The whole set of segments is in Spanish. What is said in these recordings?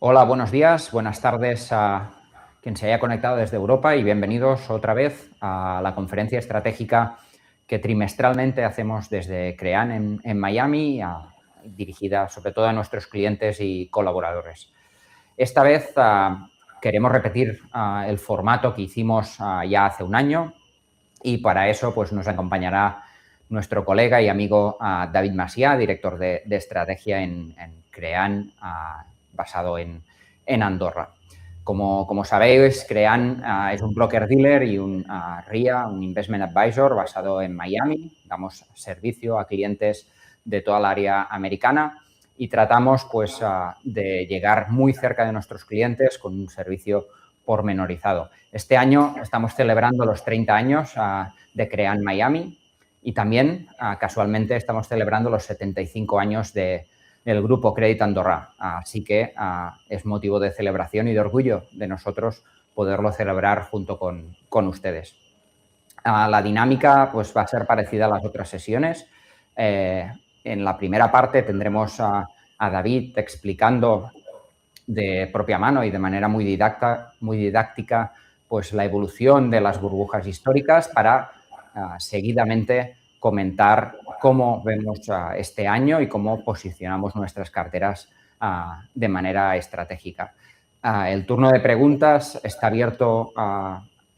Hola, buenos días, buenas tardes a quien se haya conectado desde Europa y bienvenidos otra vez a la conferencia estratégica que trimestralmente hacemos desde CREAN en Miami, dirigida sobre todo a nuestros clientes y colaboradores. Esta vez queremos repetir el formato que hicimos ya hace un año y para eso pues, nos acompañará nuestro colega y amigo David Macià, director de estrategia en CREAN, basado en Andorra. Como sabéis, CREAN es un broker dealer y un RIA, un investment advisor basado en Miami. Damos servicio a clientes de toda el área americana y tratamos pues, de llegar muy cerca de nuestros clientes con un servicio pormenorizado. Este año estamos celebrando los 30 años de CREAN Miami y también, casualmente, estamos celebrando los 75 años del Grupo Crèdit Andorra. Así que es motivo de celebración y de orgullo de nosotros poderlo celebrar junto con ustedes. La dinámica pues, va a ser parecida a las otras sesiones. En la primera parte tendremos a David explicando de propia mano y de manera muy didáctica pues, la evolución de las burbujas históricas para seguidamente comentar cómo vemos este año y cómo posicionamos nuestras carteras de manera estratégica. El turno de preguntas está abierto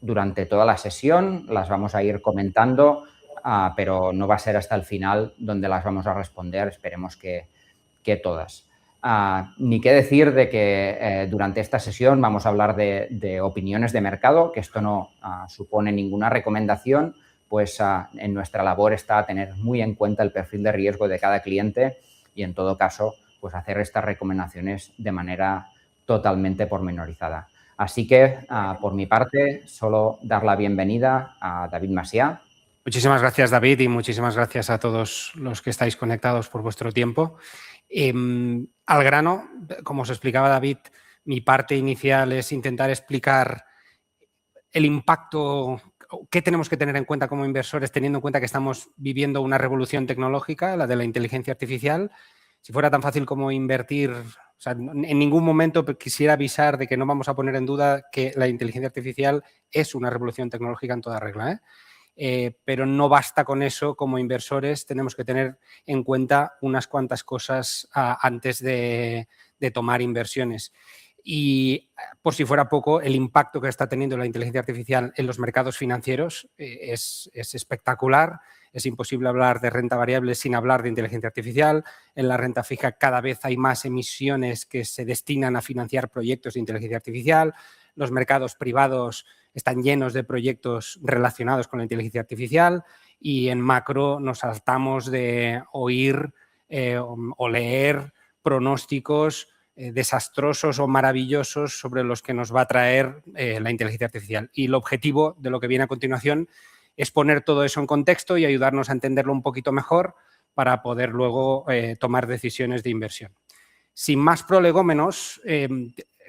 durante toda la sesión, las vamos a ir comentando, pero no va a ser hasta el final donde las vamos a responder, esperemos que todas. Ni qué decir de que durante esta sesión vamos a hablar de opiniones de mercado, que esto no supone ninguna recomendación, pues en nuestra labor está tener muy en cuenta el perfil de riesgo de cada cliente y en todo caso pues hacer estas recomendaciones de manera totalmente pormenorizada. Así que por mi parte solo dar la bienvenida a David Macià. Muchísimas gracias, David, y muchísimas gracias a todos los que estáis conectados por vuestro tiempo. Al grano, como os explicaba David, mi parte inicial es intentar explicar el impacto, qué tenemos que tener en cuenta como inversores, teniendo en cuenta que estamos viviendo una revolución tecnológica, la de la inteligencia artificial. Si fuera tan fácil como invertir, o sea, en ningún momento quisiera avisar de que no vamos a poner en duda que la inteligencia artificial es una revolución tecnológica en toda regla, pero no basta con eso. Como inversores tenemos que tener en cuenta unas cuantas cosas antes de tomar inversiones. Y por si fuera poco, el impacto que está teniendo la inteligencia artificial en los mercados financieros es espectacular. Es imposible hablar de renta variable sin hablar de inteligencia artificial. En la renta fija cada vez hay más emisiones que se destinan a financiar proyectos de inteligencia artificial. Los mercados privados están llenos de proyectos relacionados con la inteligencia artificial y en macro nos saltamos de oír o leer pronósticos desastrosos o maravillosos sobre los que nos va a traer la inteligencia artificial. Y el objetivo de lo que viene a continuación es poner todo eso en contexto y ayudarnos a entenderlo un poquito mejor para poder luego tomar decisiones de inversión. Sin más prolegómenos,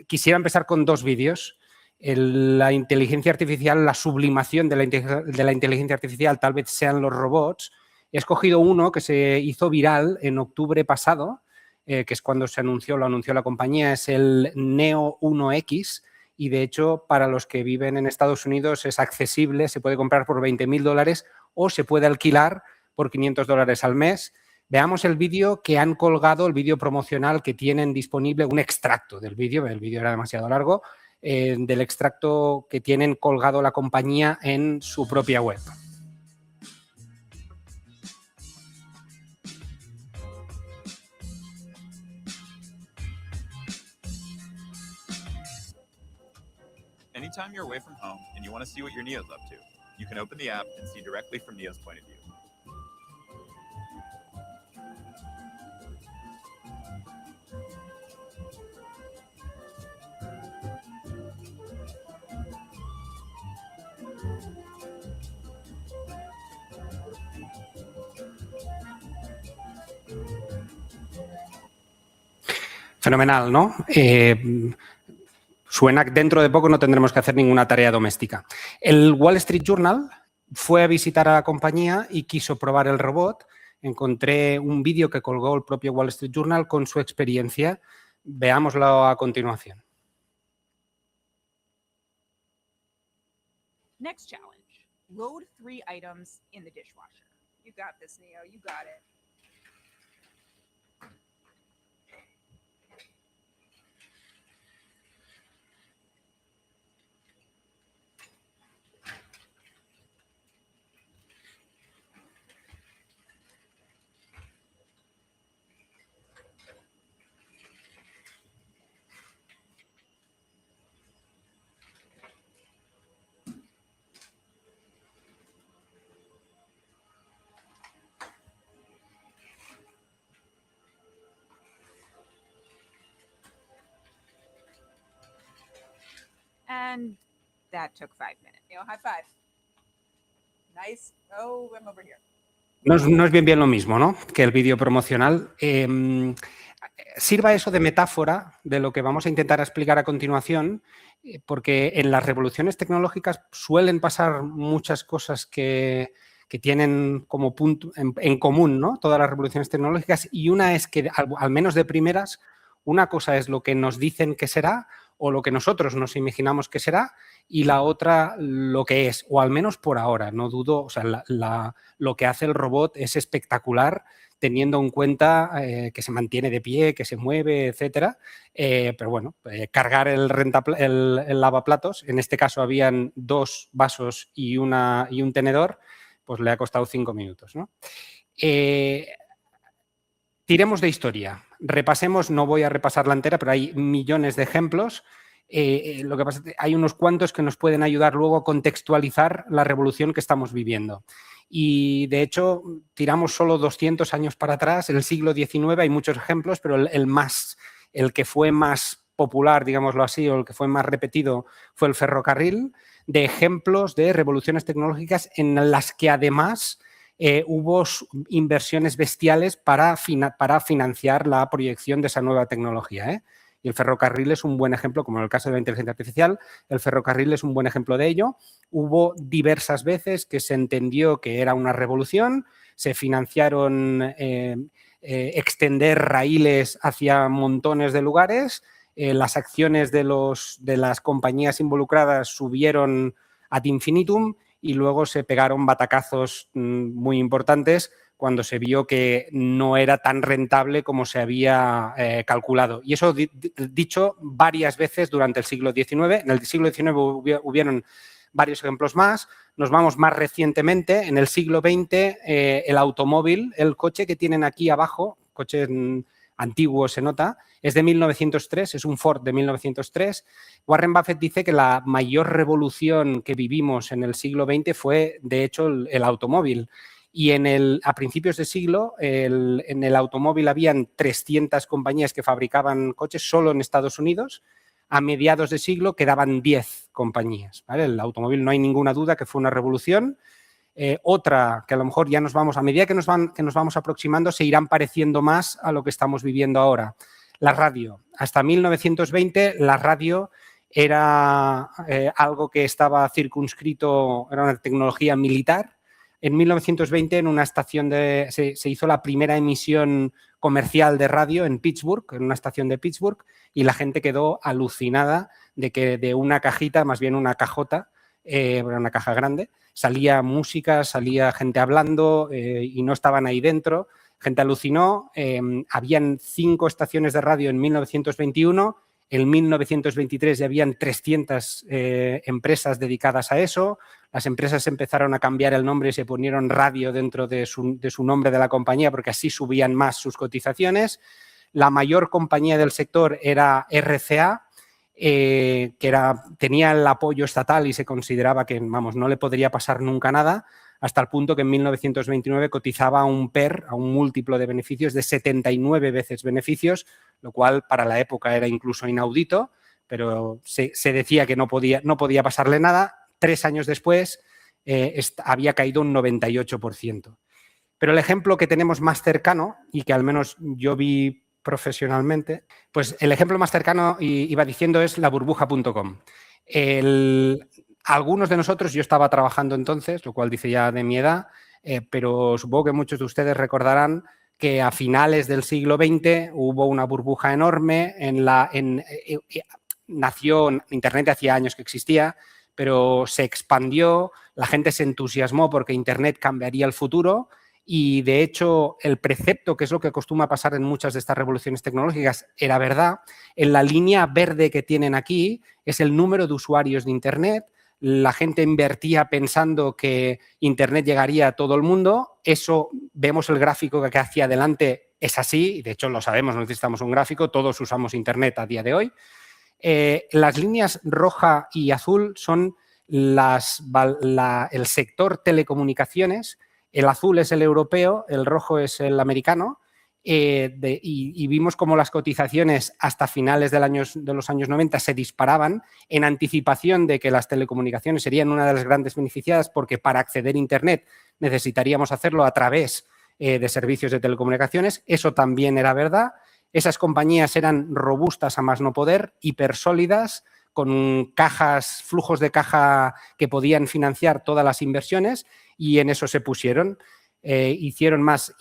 quisiera empezar con dos vídeos. La inteligencia artificial, la sublimación de la inteligencia artificial tal vez sean los robots. He escogido uno que se hizo viral en octubre pasado, que es cuando lo anunció la compañía, es el Neo 1X y de hecho para los que viven en Estados Unidos es accesible, se puede comprar por $20.000 o se puede alquilar por $500 al mes. Veamos el vídeo que han colgado, el vídeo promocional que tienen disponible, un extracto del vídeo, el vídeo era demasiado largo, del extracto que tienen colgado la compañía en su propia web. Anytime you're away from home and you want to see what your Neo's up to, you can open the app and see directly from Neo's point of view. Fenomenal, ¿no? Suena que dentro de poco no tendremos que hacer ninguna tarea doméstica. El Wall Street Journal fue a visitar a la compañía y quiso probar el robot. Encontré un vídeo que colgó el propio Wall Street Journal con su experiencia Veámoslo a continuación. Next challenge, load 3 items in the dishwasher. You got this, Neo, you got it. And that took 5 minutes. Neo, high five. Nice. Oh, I'm over here. No es bien lo mismo, ¿no?, que el vídeo promocional. Sirva eso de metáfora de lo que vamos a intentar explicar a continuación, porque en las revoluciones tecnológicas suelen pasar muchas cosas que tienen como punto en común, ¿no?, todas las revoluciones tecnológicas, y una es que, al menos de primeras, una cosa es lo que nos dicen que será o lo que nosotros nos imaginamos que será, y la otra lo que es, o al menos por ahora. No dudo, o sea, lo que hace el robot es espectacular, teniendo en cuenta que se mantiene de pie, que se mueve, etcétera. Pero bueno, cargar el lavaplatos, en este caso habían 2 vasos y un tenedor, pues le ha costado 5 minutos, ¿no? Tiremos de historia. Repasemos, no voy a repasarla entera, pero hay millones de ejemplos. Lo que pasa es que hay unos cuantos que nos pueden ayudar luego a contextualizar la revolución que estamos viviendo. Y, de hecho, tiramos solo 200 años para atrás, el siglo XIX, hay muchos ejemplos, pero el que fue más popular, digámoslo así, o el que fue más repetido fue el ferrocarril, de ejemplos de revoluciones tecnológicas en las que además hubo inversiones bestiales para financiar la proyección de esa nueva tecnología, ¿eh? Y el ferrocarril es un buen ejemplo, como en el caso de la inteligencia artificial, el ferrocarril es un buen ejemplo de ello. Hubo diversas veces que se entendió que era una revolución, se financiaron extender raíles hacia montones de lugares, las acciones de las compañías involucradas subieron ad infinitum y luego se pegaron batacazos muy importantes cuando se vio que no era tan rentable como se había calculado. Y eso dicho varias veces durante el siglo XIX. En el siglo XIX hubieron varios ejemplos más. Nos vamos más recientemente. En el siglo XX, el automóvil, el coche que tienen aquí abajo, coche antiguo se nota, es de 1903, es un Ford de 1903. Warren Buffett dice que la mayor revolución que vivimos en el siglo XX fue, de hecho, el automóvil. Y a principios de siglo, en el automóvil habían 300 compañías que fabricaban coches solo en Estados Unidos. A mediados de siglo quedaban 10 compañías, ¿vale? El automóvil, no hay ninguna duda que fue una revolución. Otra que a lo mejor ya a medida que nos vamos aproximando, se irán pareciendo más a lo que estamos viviendo ahora. La radio. Hasta 1920 la radio era algo que estaba circunscrito, era una tecnología militar. En 1920 en una estación se hizo la primera emisión comercial de radio en Pittsburgh, en una estación de Pittsburgh, y la gente quedó alucinada de que de una cajita, más bien una cajota, una caja grande, salía música, salía gente hablando y no estaban ahí dentro. Gente alucinó. Habían 5 estaciones de radio en 1921. En 1923 ya habían 300 empresas dedicadas a eso. Las empresas empezaron a cambiar el nombre y se ponieron radio dentro de su nombre de la compañía porque así subían más sus cotizaciones. La mayor compañía del sector era RCA, que tenía el apoyo estatal y se consideraba que, vamos, no le podría pasar nunca nada, hasta el punto que en 1929 cotizaba a un PER, a un múltiplo de beneficios de 79 veces beneficios, lo cual para la época era incluso inaudito, pero se decía que no podía pasarle nada. 3 años después había caído un 98%. Pero el ejemplo que tenemos más cercano y que al menos yo vi profesionalmente, pues el ejemplo más cercano, iba diciendo, es la burbuja.com. Algunos de nosotros, yo estaba trabajando entonces, lo cual dice ya de mi edad, pero supongo que muchos de ustedes recordarán que a finales del siglo XX hubo una burbuja enorme nació Internet, hacía años que existía, pero se expandió, la gente se entusiasmó porque Internet cambiaría el futuro y, de hecho, el precepto, que es lo que acostumbra pasar en muchas de estas revoluciones tecnológicas, era verdad. En la línea verde que tienen aquí es el número de usuarios de Internet. La gente invertía pensando que Internet llegaría a todo el mundo. Eso, vemos el gráfico que hacia adelante, es así. De hecho, lo sabemos, no necesitamos un gráfico. Todos usamos Internet a día de hoy. Las líneas roja y azul son el sector telecomunicaciones. El azul es el europeo, el rojo es el americano. Y vimos cómo las cotizaciones hasta finales de los años 90 se disparaban en anticipación de que las telecomunicaciones serían una de las grandes beneficiadas, porque para acceder a Internet necesitaríamos hacerlo a través de servicios de telecomunicaciones. Eso también era verdad. Esas compañías eran robustas a más no poder, hipersólidas, con flujos de caja que podían financiar todas las inversiones, y en eso se pusieron.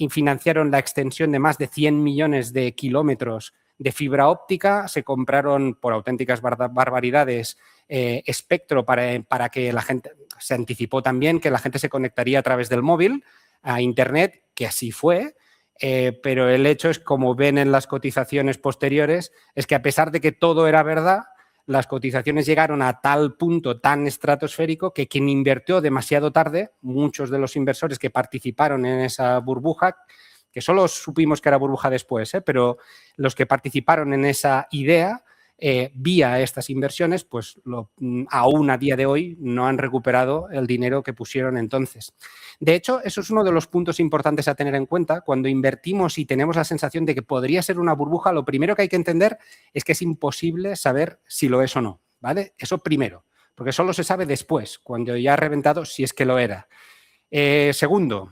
Financiaron la extensión de más de 100 millones de kilómetros de fibra óptica, se compraron por auténticas barbaridades espectro para que la gente, se anticipó también que la gente se conectaría a través del móvil a Internet, que así fue. Pero el hecho es, como ven en las cotizaciones posteriores, es que a pesar de que todo era verdad, las cotizaciones llegaron a tal punto tan estratosférico que quien invirtió demasiado tarde, muchos de los inversores que participaron en esa burbuja, que solo supimos que era burbuja después, pero los que participaron en esa idea, vía estas inversiones, pues aún a día de hoy no han recuperado el dinero que pusieron entonces. De hecho, eso es uno de los puntos importantes a tener en cuenta. Cuando invertimos y tenemos la sensación de que podría ser una burbuja, lo primero que hay que entender es que es imposible saber si lo es o no, ¿vale? Eso primero, porque solo se sabe después, cuando ya ha reventado, si es que lo era. Segundo,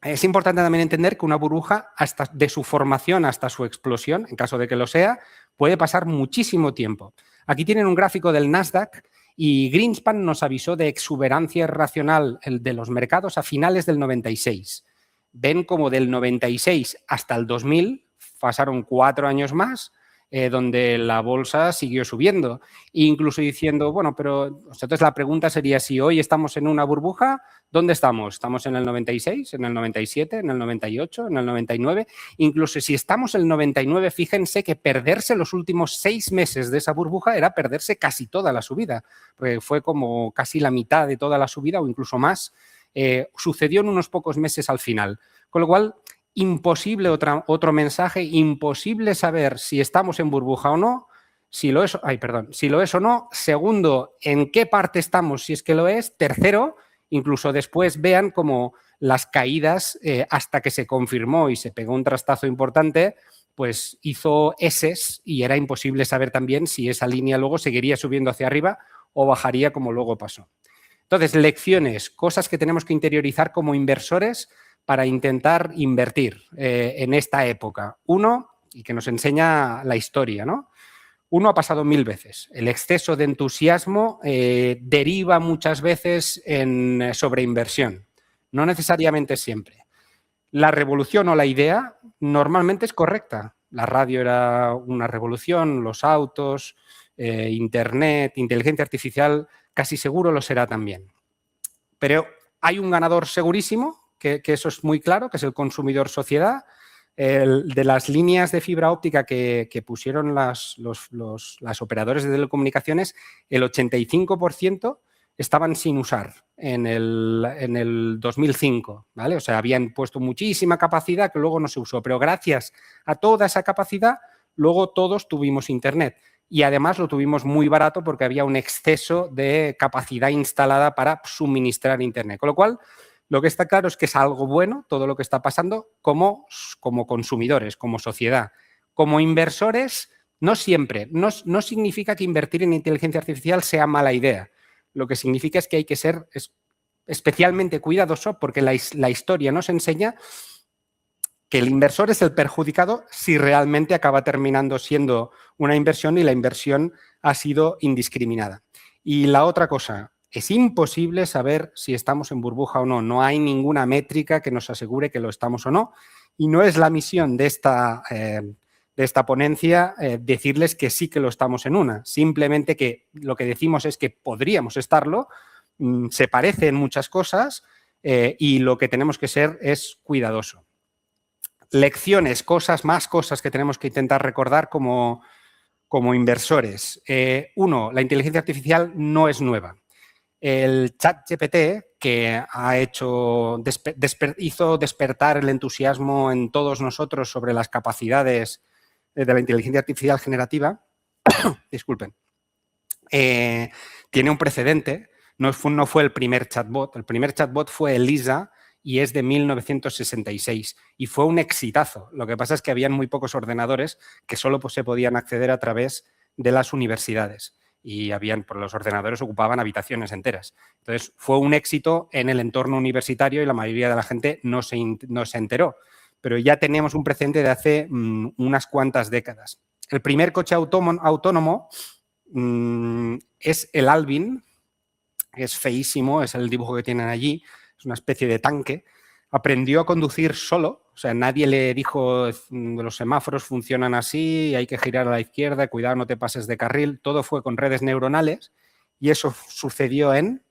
es importante también entender que una burbuja, hasta de su formación hasta su explosión, en caso de que lo sea, puede pasar muchísimo tiempo. Aquí tienen un gráfico del Nasdaq y Greenspan nos avisó de exuberancia irracional de los mercados a finales del 96. Ven como del 96 hasta el 2000 pasaron 4 años más, donde la bolsa siguió subiendo, incluso diciendo, bueno, pero entonces la pregunta sería, si hoy estamos en una burbuja, ¿dónde estamos? ¿Estamos en el 96, en el 97, en el 98, en el 99? Incluso si estamos en el 99, fíjense que perderse los últimos 6 meses de esa burbuja era perderse casi toda la subida, porque fue como casi la mitad de toda la subida o incluso más. Sucedió en unos pocos meses al final, con lo cual imposible, otro mensaje, imposible saber si estamos en burbuja o no, si lo es o no. Segundo, en qué parte estamos, si es que lo es. Tercero, incluso después vean como las caídas, hasta que se confirmó y se pegó un trastazo importante, pues hizo S's y era imposible saber también si esa línea luego seguiría subiendo hacia arriba o bajaría como luego pasó. Entonces, lecciones, cosas que tenemos que interiorizar como inversores para intentar invertir en esta época. Uno, y que nos enseña la historia, ¿no? Uno ha pasado 1000 veces. El exceso de entusiasmo deriva muchas veces en sobreinversión. No necesariamente siempre. La revolución o la idea normalmente es correcta. La radio era una revolución, los autos, Internet, inteligencia artificial, casi seguro lo será también. Pero hay un ganador segurísimo, que eso es muy claro, que es el consumidor sociedad. De las líneas de fibra óptica que pusieron las operadores de telecomunicaciones, el 85% estaban sin usar en el 2005, ¿vale? O sea, habían puesto muchísima capacidad que luego no se usó, pero gracias a toda esa capacidad, luego todos tuvimos Internet. Y además lo tuvimos muy barato porque había un exceso de capacidad instalada para suministrar Internet. Con lo cual, lo que está claro es que es algo bueno todo lo que está pasando como consumidores, como sociedad. Como inversores, no siempre. No significa que invertir en inteligencia artificial sea mala idea. Lo que significa es que hay que ser especialmente cuidadoso, porque la historia nos enseña que el inversor es el perjudicado si realmente acaba terminando siendo una inversión y la inversión ha sido indiscriminada. Y la otra cosa, es imposible saber si estamos en burbuja o no. No hay ninguna métrica que nos asegure que lo estamos o no. Y no es la misión de esta ponencia decirles que sí que lo estamos en una. Simplemente que lo que decimos es que podríamos estarlo, se parece en muchas cosas y lo que tenemos que ser es cuidadoso. Lecciones, más cosas que tenemos que intentar recordar como inversores. Uno, la inteligencia artificial no es nueva. El ChatGPT, que hizo despertar el entusiasmo en todos nosotros sobre las capacidades de la inteligencia artificial generativa, disculpen, tiene un precedente. No fue el primer chatbot. El primer chatbot fue Elisa y es de 1966 y fue un exitazo. Lo que pasa es que habían muy pocos ordenadores que solo se podían acceder a través de las universidades y los ordenadores ocupaban habitaciones enteras. Entonces, fue un éxito en el entorno universitario y la mayoría de la gente no se enteró. Pero ya tenemos un precedente de hace unas cuantas décadas. El primer coche autónomo es el Alvin, que es feísimo, es el dibujo que tienen allí, es una especie de tanque. Aprendió a conducir solo, o sea, nadie le dijo los semáforos funcionan así, hay que girar a la izquierda, cuidado, no te pases de carril. Todo fue con redes neuronales y eso sucedió en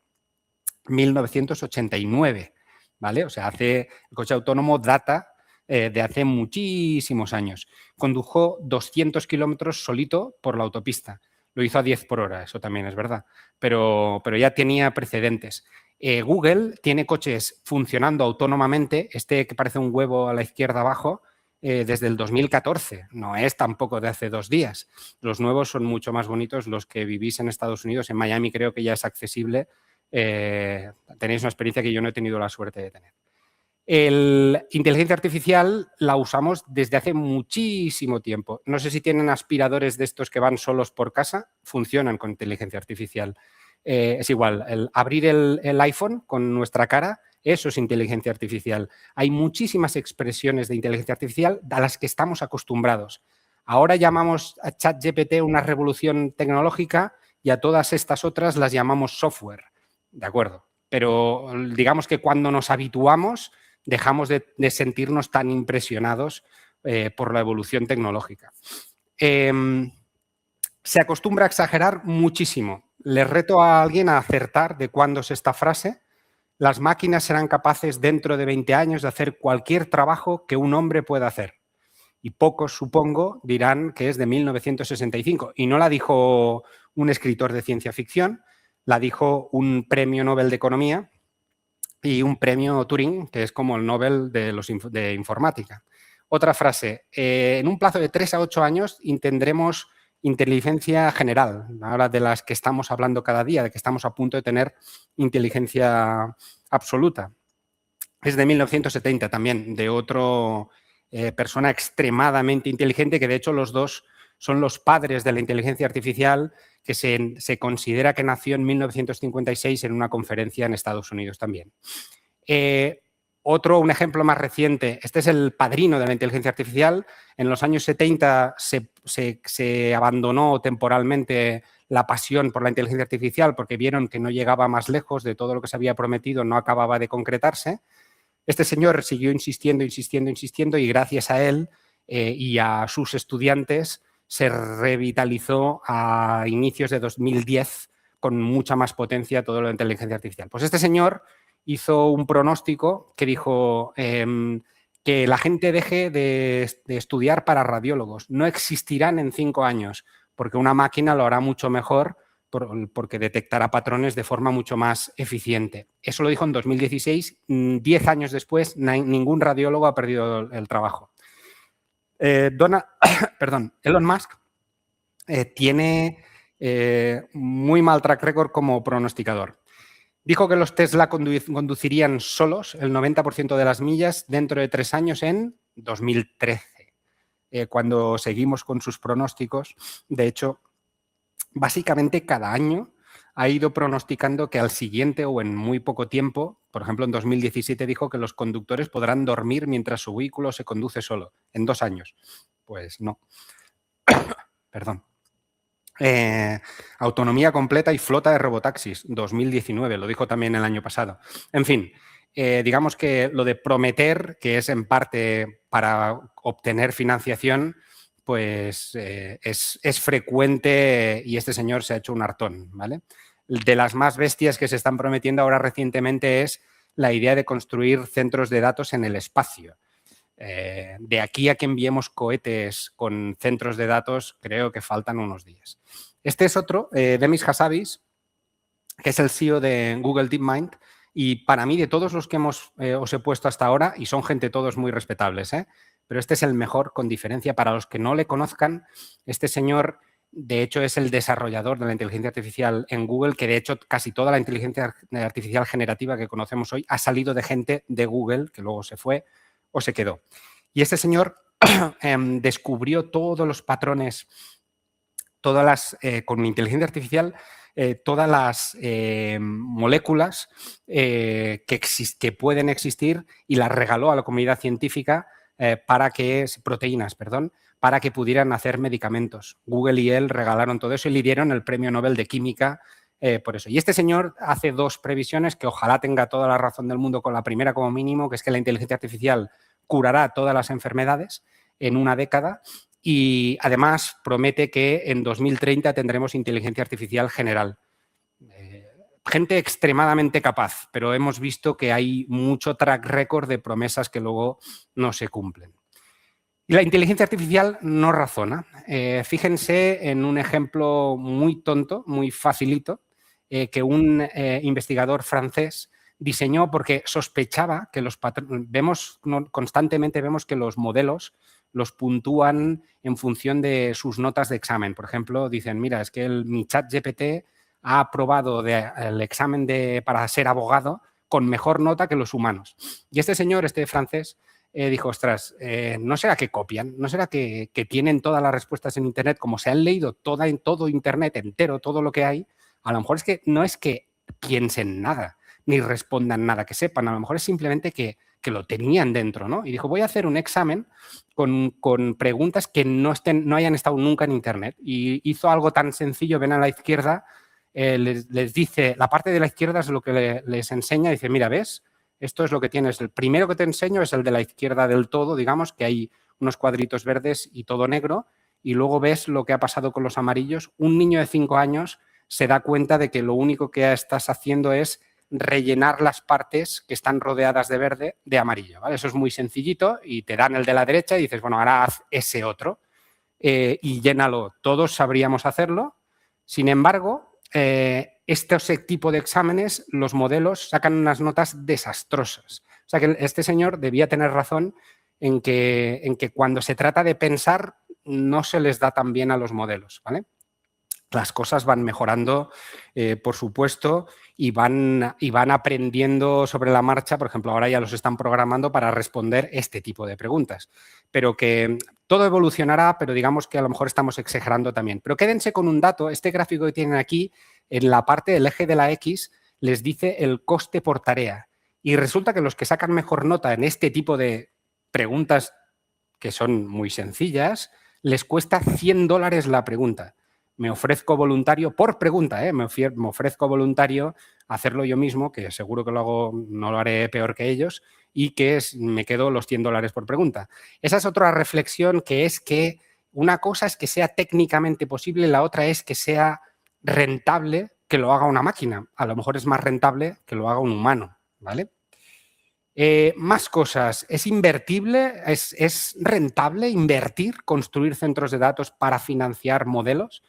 1989, ¿vale? O sea, el coche autónomo data de hace muchísimos años. Condujo 200 kilómetros solito por la autopista. Lo hizo a 10 por hora, eso también es verdad, pero ya tenía precedentes. Google tiene coches funcionando autónomamente, este que parece un huevo a la izquierda abajo, desde el 2014, no es tampoco de hace 2 días. Los nuevos son mucho más bonitos, los que vivís en Estados Unidos, en Miami creo que ya es accesible, tenéis una experiencia que yo no he tenido la suerte de tener. La inteligencia artificial la usamos desde hace muchísimo tiempo. No sé si tienen aspiradores de estos que van solos por casa, funcionan con inteligencia artificial. Es igual, abrir el iPhone con nuestra cara, eso es inteligencia artificial. Hay muchísimas expresiones de inteligencia artificial a las que estamos acostumbrados. Ahora llamamos a ChatGPT una revolución tecnológica y a todas estas otras las llamamos software. De acuerdo, pero digamos que cuando nos habituamos dejamos de sentirnos tan impresionados por la evolución tecnológica. Se acostumbra a exagerar muchísimo. Les reto a alguien a acertar de cuándo es esta frase. Las máquinas serán capaces dentro de 20 años de hacer cualquier trabajo que un hombre pueda hacer. Y pocos, supongo, dirán que es de 1965. Y no la dijo un escritor de ciencia ficción, la dijo un premio Nobel de Economía y un premio Turing, que es como el Nobel de informática. Otra frase, en un plazo de 3 a 8 años tendremos inteligencia general, ahora de las que estamos hablando cada día, de que estamos a punto de tener inteligencia absoluta. Es de 1970 también, de otro persona extremadamente inteligente, que de hecho los dos son los padres de la inteligencia artificial, que se considera que nació en 1956 en una conferencia en Estados Unidos también. Un ejemplo más reciente, este es el padrino de la inteligencia artificial. En los años 70 se abandonó temporalmente la pasión por la inteligencia artificial porque vieron que no llegaba más lejos de todo lo que se había prometido, no acababa de concretarse. Este señor siguió insistiendo y gracias a él y a sus estudiantes se revitalizó a inicios de 2010 con mucha más potencia todo lo de inteligencia artificial. Pues este señor hizo un pronóstico que dijo que la gente deje de estudiar para radiólogos. No existirán en 5 años porque una máquina lo hará mucho mejor porque detectará patrones de forma mucho más eficiente. Eso lo dijo en 2016. 10 años después, ningún radiólogo ha perdido el trabajo. Elon Musk tiene muy mal track record como pronosticador. Dijo que los Tesla conducirían solos el 90% de las millas dentro de 3 años en 2013. Cuando seguimos con sus pronósticos, de hecho, básicamente cada año ha ido pronosticando que al siguiente o en muy poco tiempo, por ejemplo, en 2017 dijo que los conductores podrán dormir mientras su vehículo se conduce solo, en 2 años. Pues no. Perdón. Autonomía completa y flota de robotaxis, 2019, lo dijo también el año pasado. En fin, digamos que lo de prometer, que es en parte para obtener financiación, pues es frecuente y este señor se ha hecho un hartón, ¿vale? De las más bestias que se están prometiendo ahora recientemente es la idea de construir centros de datos en el espacio. De aquí a que enviemos cohetes con centros de datos, creo que faltan unos días. Este es otro, Demis Hassabis, que es el CEO de Google DeepMind, y para mí, de todos los que os he puesto hasta ahora, y son gente todos muy respetables, pero este es el mejor con diferencia. Para los que no le conozcan, este señor, de hecho, es el desarrollador de la inteligencia artificial en Google, que de hecho casi toda la inteligencia artificial generativa que conocemos hoy ha salido de gente de Google, que luego se fue o se quedó. Y este señor descubrió todos los patrones, con inteligencia artificial, todas las moléculas que pueden existir y las regaló a la comunidad científica proteínas, para que pudieran hacer medicamentos. Google y él regalaron todo eso y le dieron el premio Nobel de Química por eso. Y este señor hace dos previsiones que ojalá tenga toda la razón del mundo, con la primera como mínimo, que es que la inteligencia artificial curará todas las enfermedades en una década. Y además promete que en 2030 tendremos inteligencia artificial general. Gente extremadamente capaz, pero hemos visto que hay mucho track record de promesas que luego no se cumplen. Y la inteligencia artificial no razona. Fíjense en un ejemplo muy tonto, muy facilito, que un investigador francés diseñó porque sospechaba que constantemente vemos que los modelos los puntúan en función de sus notas de examen. Por ejemplo, dicen, mira, es que mi ChatGPT ha aprobado el examen para ser abogado con mejor nota que los humanos. Y este señor, este francés, dijo, ostras, ¿no será que copian? ¿No será que tienen todas las respuestas en Internet? Como se han leído todo Internet entero, todo lo que hay, a lo mejor es que no es que piensen nada, ni respondan nada que sepan, a lo mejor es simplemente que lo tenían dentro, ¿no? Y dijo, voy a hacer un examen con preguntas que no hayan estado nunca en Internet. Y hizo algo tan sencillo, ven a la izquierda, les dice, la parte de la izquierda es lo que les enseña, dice, mira, ¿ves? Esto es lo que tienes. El primero que te enseño es el de la izquierda del todo, digamos, que hay unos cuadritos verdes y todo negro, y luego ves lo que ha pasado con los amarillos. Un niño de 5 años se da cuenta de que lo único que estás haciendo es rellenar las partes que están rodeadas de verde de amarillo, ¿vale? Eso es muy sencillito y te dan el de la derecha y dices, bueno, ahora haz ese otro y llénalo. Todos sabríamos hacerlo. Sin embargo, este tipo de exámenes, los modelos sacan unas notas desastrosas. O sea que este señor debía tener razón en que cuando se trata de pensar no se les da tan bien a los modelos, ¿vale? Las cosas van mejorando, por supuesto, y van aprendiendo sobre la marcha. Por ejemplo, ahora ya los están programando para responder este tipo de preguntas. Pero que todo evolucionará, pero digamos que a lo mejor estamos exagerando también. Pero quédense con un dato. Este gráfico que tienen aquí, en la parte del eje de la X, les dice el coste por tarea. Y resulta que los que sacan mejor nota en este tipo de preguntas, que son muy sencillas, les cuesta $100 la pregunta. Me ofrezco voluntario, por pregunta, me ofrezco voluntario a hacerlo yo mismo, que seguro que lo hago, no lo haré peor que ellos, y que me quedo los $100 por pregunta. Esa es otra reflexión, que es que una cosa es que sea técnicamente posible, la otra es que sea rentable que lo haga una máquina. A lo mejor es más rentable que lo haga un humano, ¿vale? Más cosas. ¿Es invertible? ¿Es rentable invertir, construir centros de datos para financiar modelos?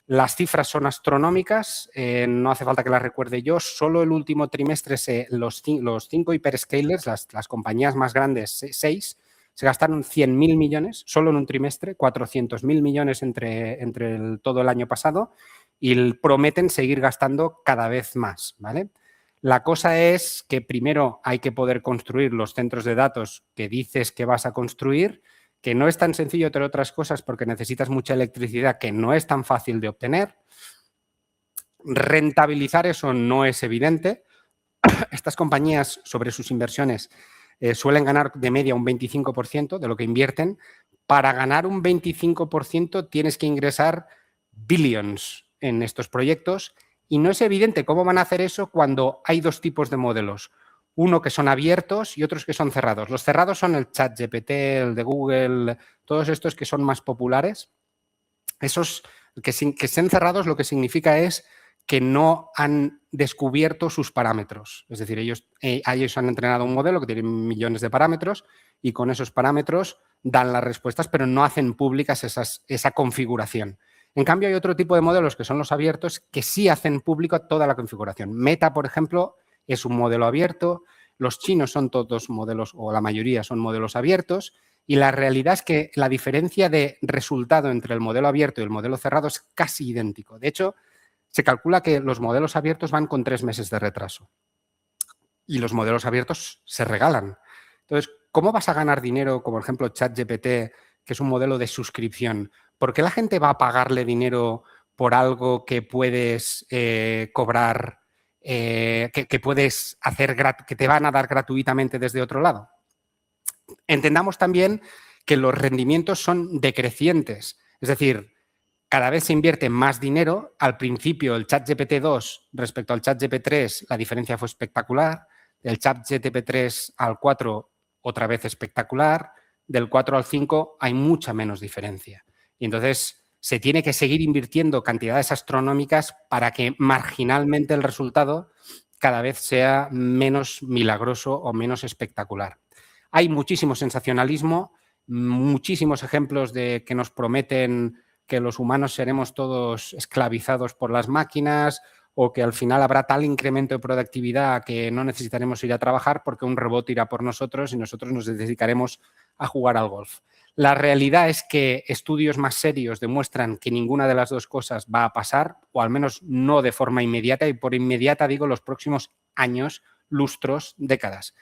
Las cifras son astronómicas, no hace falta que las recuerde yo. Solo el último trimestre los 5 hyperscalers, las compañías más grandes, 6, se gastaron 100.000 millones solo en un trimestre, 400.000 millones entre todo el año pasado, y prometen seguir gastando cada vez más, ¿vale? La cosa es que primero hay que poder construir los centros de datos que dices que vas a construir, que no es tan sencillo, entre otras cosas, porque necesitas mucha electricidad, que no es tan fácil de obtener. Rentabilizar eso no es evidente. Estas compañías, sobre sus inversiones, suelen ganar de media un 25% de lo que invierten. Para ganar un 25% tienes que ingresar billions en estos proyectos y no es evidente cómo van a hacer eso cuando hay dos tipos de modelos. Uno que son abiertos y otros que son cerrados. Los cerrados son el ChatGPT, el de Google, todos estos que son más populares. Esos que estén cerrados lo que significa es que no han descubierto sus parámetros. Es decir, ellos han entrenado un modelo que tiene millones de parámetros y con esos parámetros dan las respuestas, pero no hacen públicas esa configuración. En cambio, hay otro tipo de modelos que son los abiertos que sí hacen pública toda la configuración. Meta, por ejemplo, es un modelo abierto. Los chinos son todos modelos, o la mayoría son modelos abiertos. Y la realidad es que la diferencia de resultado entre el modelo abierto y el modelo cerrado es casi idéntico. De hecho, se calcula que los modelos abiertos van con 3 meses de retraso. Y los modelos abiertos se regalan. Entonces, ¿cómo vas a ganar dinero, como por ejemplo ChatGPT, que es un modelo de suscripción? ¿Por qué la gente va a pagarle dinero por algo que puedes cobrar, que puedes hacer, que te van a dar gratuitamente desde otro lado? Entendamos también que los rendimientos son decrecientes. Es decir, cada vez se invierte más dinero. Al principio, el ChatGPT 2 respecto al ChatGPT 3, la diferencia fue espectacular. Del ChatGPT 3 al 4, otra vez espectacular. Del 4 al 5 hay mucha menos diferencia. Y entonces se tiene que seguir invirtiendo cantidades astronómicas para que marginalmente el resultado cada vez sea menos milagroso o menos espectacular. Hay muchísimo sensacionalismo, muchísimos ejemplos de que nos prometen que los humanos seremos todos esclavizados por las máquinas o que al final habrá tal incremento de productividad que no necesitaremos ir a trabajar porque un robot irá por nosotros y nosotros nos dedicaremos a jugar al golf. La realidad es que estudios más serios demuestran que ninguna de las dos cosas va a pasar, o al menos no de forma inmediata, y por inmediata digo los próximos años, lustros, décadas.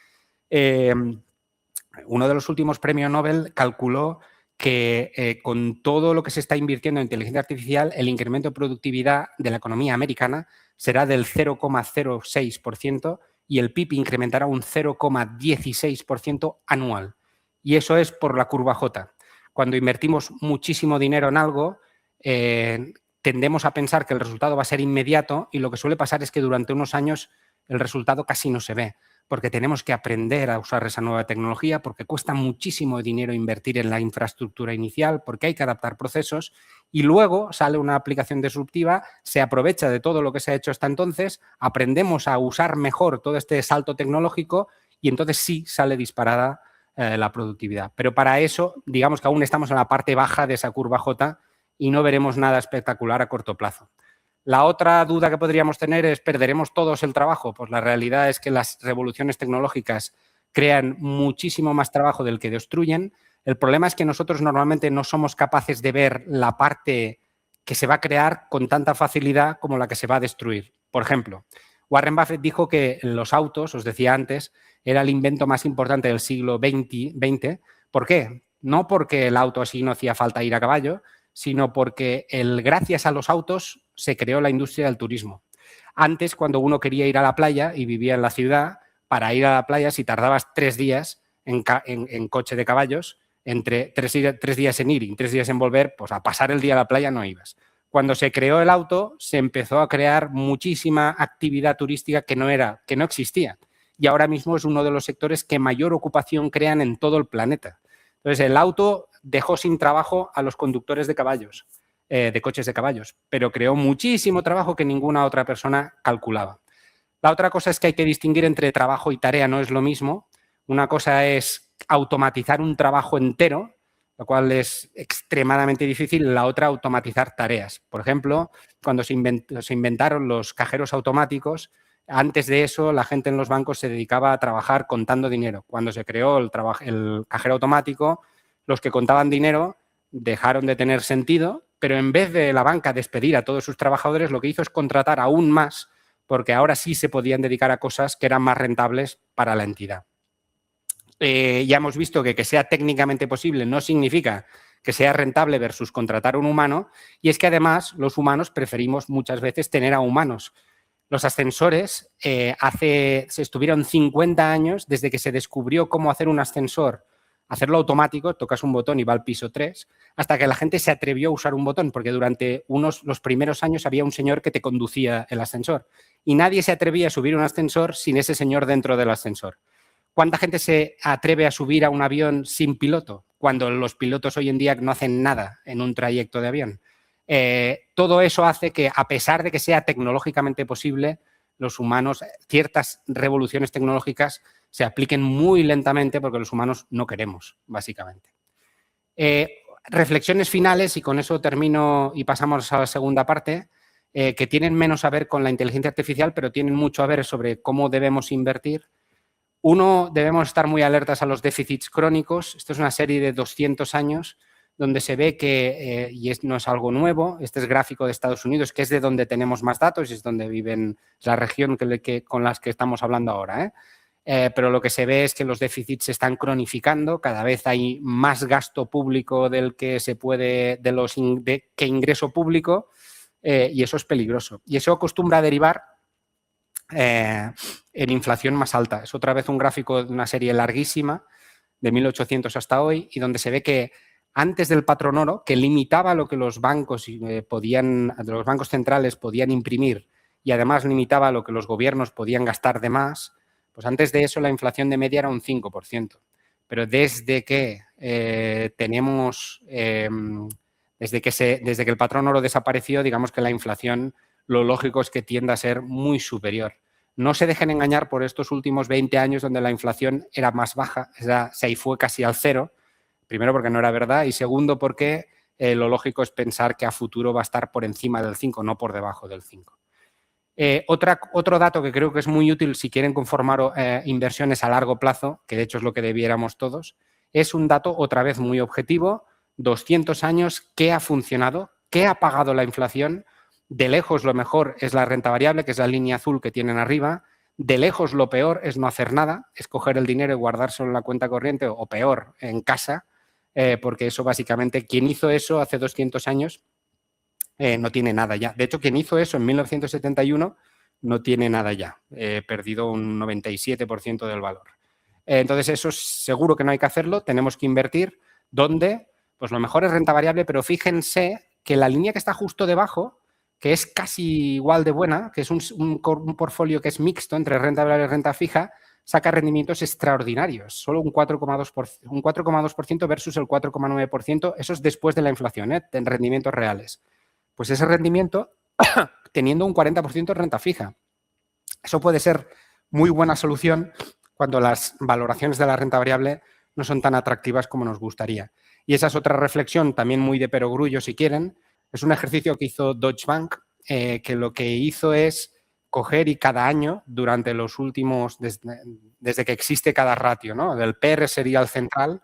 Uno de los últimos premios Nobel calculó que con todo lo que se está invirtiendo en inteligencia artificial, el incremento de productividad de la economía americana será del 0,06% y el PIB incrementará un 0,16% anual. Y eso es por la curva J. Cuando invertimos muchísimo dinero en algo, tendemos a pensar que el resultado va a ser inmediato y lo que suele pasar es que durante unos años el resultado casi no se ve, porque tenemos que aprender a usar esa nueva tecnología, porque cuesta muchísimo dinero invertir en la infraestructura inicial, porque hay que adaptar procesos y luego sale una aplicación disruptiva, se aprovecha de todo lo que se ha hecho hasta entonces, aprendemos a usar mejor todo este salto tecnológico y entonces sí sale disparada la productividad. Pero para eso, digamos que aún estamos en la parte baja de esa curva J y no veremos nada espectacular a corto plazo. La otra duda que podríamos tener es, ¿perderemos todos el trabajo? Pues la realidad es que las revoluciones tecnológicas crean muchísimo más trabajo del que destruyen. El problema es que nosotros normalmente no somos capaces de ver la parte que se va a crear con tanta facilidad como la que se va a destruir. Por ejemplo, Warren Buffett dijo que los autos, os decía antes, era el invento más importante del siglo XX. ¿Por qué? No porque el auto así no hacía falta ir a caballo, sino porque gracias a los autos se creó la industria del turismo. Antes, cuando uno quería ir a la playa y vivía en la ciudad, para ir a la playa, si tardabas 3 días en coche de caballos, entre 3 días en ir y 3 días en volver, pues a pasar el día a la playa no ibas. Cuando se creó el auto, se empezó a crear muchísima actividad turística que no existía. Y ahora mismo es uno de los sectores que mayor ocupación crean en todo el planeta. Entonces, el auto dejó sin trabajo a los conductores de caballos, de coches de caballos, pero creó muchísimo trabajo que ninguna otra persona calculaba. La otra cosa es que hay que distinguir entre trabajo y tarea, no es lo mismo. Una cosa es automatizar un trabajo entero, lo cual es extremadamente difícil. La otra, automatizar tareas. Por ejemplo, cuando se inventaron los cajeros automáticos, antes de eso la gente en los bancos se dedicaba a trabajar contando dinero. Cuando se creó el cajero automático, los que contaban dinero dejaron de tener sentido, pero en vez de la banca despedir a todos sus trabajadores, lo que hizo es contratar aún más, porque ahora sí se podían dedicar a cosas que eran más rentables para la entidad. Ya hemos visto que sea técnicamente posible no significa que sea rentable versus contratar a un humano, y es que además los humanos preferimos muchas veces tener a humanos. Los ascensores se estuvieron 50 años desde que se descubrió cómo hacer un ascensor hacerlo automático, tocas un botón y va al piso 3, hasta que la gente se atrevió a usar un botón, porque durante los primeros años había un señor que te conducía el ascensor y nadie se atrevía a subir un ascensor sin ese señor dentro del ascensor. ¿Cuánta gente se atreve a subir a un avión sin piloto cuando los pilotos hoy en día no hacen nada en un trayecto de avión? Todo eso hace que, a pesar de que sea tecnológicamente posible, los humanos, ciertas revoluciones tecnológicas se apliquen muy lentamente porque los humanos no queremos, básicamente. Reflexiones finales, y con eso termino y pasamos a la segunda parte, que tienen menos a ver con la inteligencia artificial, pero tienen mucho a ver sobre cómo debemos invertir. Uno, debemos estar muy alertas a los déficits crónicos. Esto es una serie de 200 años donde se ve que, y no es algo nuevo, este es gráfico de Estados Unidos, que es de donde tenemos más datos y es donde viven, es la región con las que estamos hablando ahora, pero lo que se ve es que los déficits se están cronificando, cada vez hay más gasto público del que se puede, que ingreso público, y eso es peligroso. Y eso acostumbra a derivar en inflación más alta. Es otra vez un gráfico de una serie larguísima, de 1800 hasta hoy, y donde se ve que antes del patrón oro, que limitaba lo que los bancos los bancos centrales podían imprimir y además limitaba lo que los gobiernos podían gastar de más, pues antes de eso la inflación de media era un 5%. Pero desde que desde que el patrón oro desapareció, digamos que la inflación, lo lógico es que tienda a ser muy superior. No se dejen engañar por estos últimos 20 años donde la inflación era más baja, se fue casi al cero. Primero, porque no era verdad, y segundo, porque lo lógico es pensar que a futuro va a estar por encima del 5, no por debajo del 5. Otro dato que creo que es muy útil si quieren conformar inversiones a largo plazo, que de hecho es lo que debiéramos todos, es un dato otra vez muy objetivo, 200 años, ¿qué ha funcionado? ¿Qué ha pagado la inflación? De lejos lo mejor es la renta variable, que es la línea azul que tienen arriba. De lejos lo peor es no hacer nada, es coger el dinero y guardárselo en la cuenta corriente o peor, en casa, porque eso básicamente, quien hizo eso hace 200 años no tiene nada ya. De hecho, quien hizo eso en 1971 no tiene nada ya, perdido un 97% del valor. Entonces, eso seguro que no hay que hacerlo, tenemos que invertir donde, pues lo mejor es renta variable, pero fíjense que la línea que está justo debajo, que es casi igual de buena, que es un portfolio que es mixto entre renta variable y renta fija, saca rendimientos extraordinarios, solo un 4,2% versus el 4,9%, eso es después de la inflación, en rendimientos reales. Pues ese rendimiento teniendo un 40% de renta fija. Eso puede ser muy buena solución cuando las valoraciones de la renta variable no son tan atractivas como nos gustaría. Y esa es otra reflexión, también muy de perogrullo si quieren. Es un ejercicio que hizo Deutsche Bank, que lo que hizo es coger y cada año, durante los últimos, desde que existe cada ratio, ¿no? Del PER sería el central,